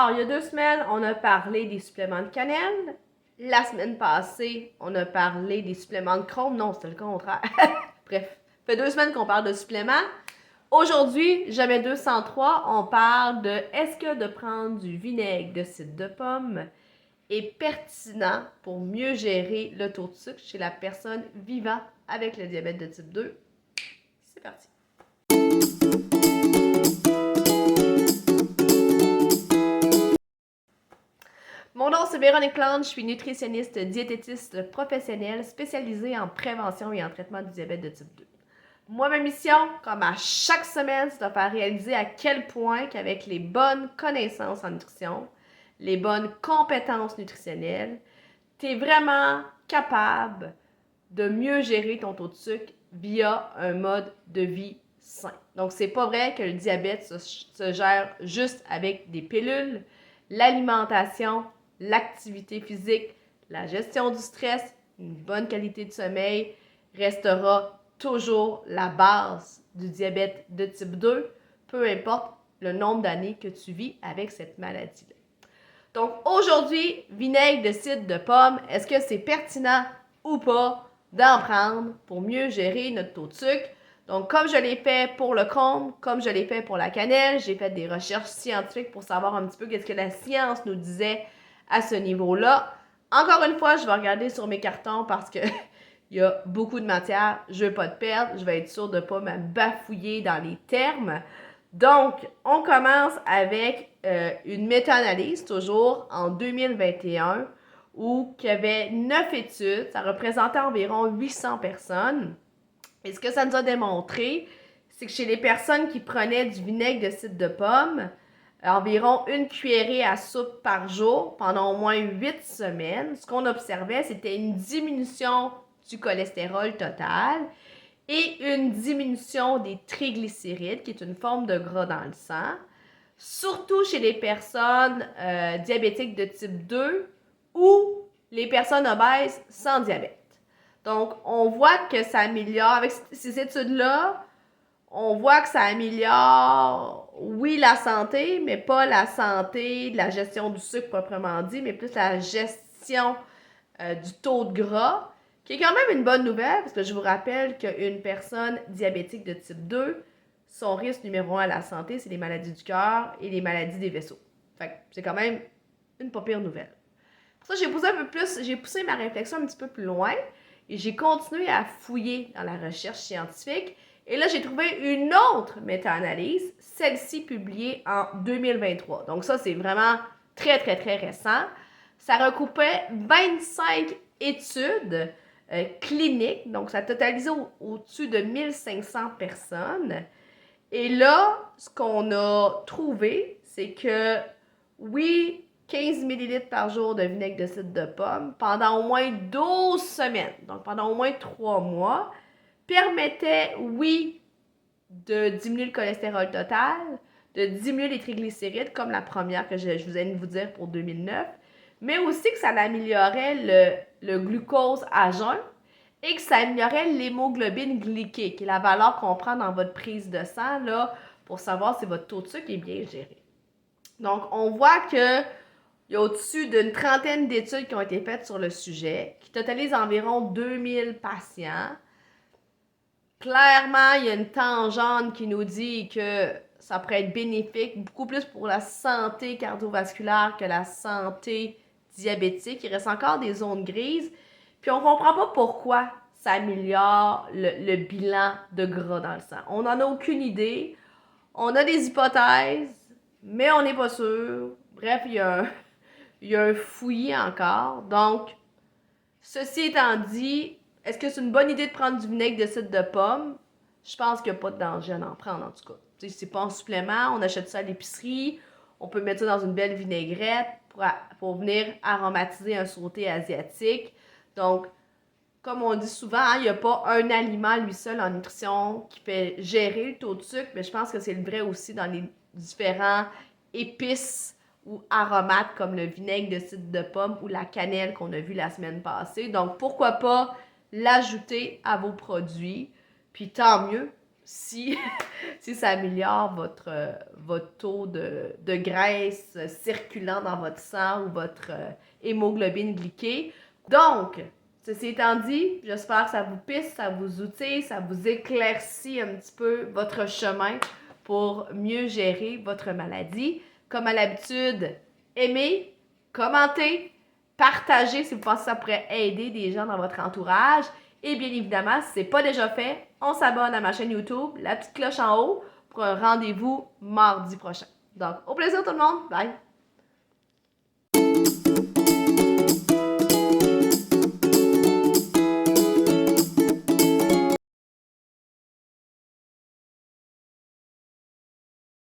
Alors, il y a 2 semaines, on a parlé des suppléments de cannelle. La semaine passée, on a parlé des suppléments de chrome. Non, c'était le contraire. Bref, ça fait 2 semaines qu'on parle de suppléments. Aujourd'hui, jamais 203, on parle de est-ce que de prendre du vinaigre de cidre de pomme est pertinent pour mieux gérer le taux de sucre chez la personne vivant avec le diabète de type 2. C'est parti. Mon nom, c'est Véronique Plante, je suis nutritionniste diététiste professionnelle spécialisée en prévention et en traitement du diabète de type 2. Moi, ma mission, comme à chaque semaine, c'est de faire réaliser à quel point qu'avec les bonnes connaissances en nutrition, les bonnes compétences nutritionnelles, tu es vraiment capable de mieux gérer ton taux de sucre via un mode de vie sain. Donc, c'est pas vrai que le diabète se gère juste avec des pilules. L'alimentation, l'activité physique, la gestion du stress, une bonne qualité de sommeil restera toujours la base du diabète de type 2, peu importe le nombre d'années que tu vis avec cette maladie-là. Donc aujourd'hui, vinaigre de cidre de pomme, est-ce que c'est pertinent ou pas d'en prendre pour mieux gérer notre taux de sucre? Donc comme je l'ai fait pour le chrome, comme je l'ai fait pour la cannelle, j'ai fait des recherches scientifiques pour savoir un petit peu qu'est-ce que la science nous disait à ce niveau-là. Encore une fois, je vais regarder sur mes cartons parce que il y a beaucoup de matière, je ne veux pas te perdre, je vais être sûre de ne pas me bafouiller dans les termes. Donc, on commence avec une méta-analyse, toujours en 2021, où il y avait 9 études, ça représentait environ 800 personnes. Et ce que ça nous a démontré, c'est que chez les personnes qui prenaient du vinaigre de cidre de pomme, environ 1 cuillerée à soupe par jour pendant au moins 8 semaines, ce qu'on observait, c'était une diminution du cholestérol total et une diminution des triglycérides, qui est une forme de gras dans le sang, surtout chez les personnes diabétiques de type 2 ou les personnes obèses sans diabète. Donc, on voit que ça améliore, avec ces études-là, on voit que ça améliore, oui, la santé, mais pas la santé de la gestion du sucre proprement dit, mais plus la gestion du taux de gras, qui est quand même une bonne nouvelle, parce que je vous rappelle qu'une personne diabétique de type 2, son risque numéro 1 à la santé, c'est les maladies du cœur et les maladies des vaisseaux. Fait que c'est quand même une pas pire nouvelle. Pour ça, j'ai poussé ma réflexion un petit peu plus loin et j'ai continué à fouiller dans la recherche scientifique. Et là, j'ai trouvé une autre méta-analyse, celle-ci publiée en 2023. Donc ça, c'est vraiment très, très, très récent. Ça recoupait 25 études cliniques, donc ça totalisait au-dessus de 1500 personnes. Et là, ce qu'on a trouvé, c'est que oui, 15 ml par jour de vinaigre de cidre de pomme pendant au moins 12 semaines, donc pendant au moins 3 mois, permettait, oui, de diminuer le cholestérol total, de diminuer les triglycérides, comme la première que je vous viens de vous dire pour 2009, mais aussi que ça améliorait le glucose à jeun et que ça améliorait l'hémoglobine glyquée, qui est la valeur qu'on prend dans votre prise de sang là, pour savoir si votre taux de sucre est bien géré. Donc, on voit qu'il y a au-dessus d'une trentaine d'études qui ont été faites sur le sujet, qui totalisent environ 2000 patients. Clairement, il y a une tangente qui nous dit que ça pourrait être bénéfique, beaucoup plus pour la santé cardiovasculaire que la santé diabétique. Il reste encore des zones grises. Puis on comprend pas pourquoi ça améliore le bilan de gras dans le sang. On n'en a aucune idée. On a des hypothèses, mais on n'est pas sûr. Bref, il y a un fouillis encore. Donc, ceci étant dit, est-ce que c'est une bonne idée de prendre du vinaigre de cidre de pomme? Je pense qu'il n'y a pas de danger à en prendre, en tout cas. C'est pas un supplément, on achète ça à l'épicerie, on peut mettre ça dans une belle vinaigrette pour venir aromatiser un sauté asiatique. Donc, comme on dit souvent, il n'y a pas un aliment lui seul en nutrition qui fait gérer le taux de sucre, mais je pense que c'est le vrai aussi dans les différents épices ou aromates comme le vinaigre de cidre de pomme ou la cannelle qu'on a vu la semaine passée. Donc, pourquoi pas l'ajouter à vos produits? Puis tant mieux si, si ça améliore votre taux de graisse circulant dans votre sang ou votre hémoglobine glyquée. Donc, ceci étant dit, j'espère que ça vous pisse, ça vous outille, ça vous éclaircit un petit peu votre chemin pour mieux gérer votre maladie. Comme à l'habitude, aimez, commentez, partagez si vous pensez que ça pourrait aider des gens dans votre entourage. Et bien évidemment, si ce n'est pas déjà fait, on s'abonne à ma chaîne YouTube, la petite cloche en haut, pour un rendez-vous mardi prochain. Donc, au plaisir tout le monde. Bye!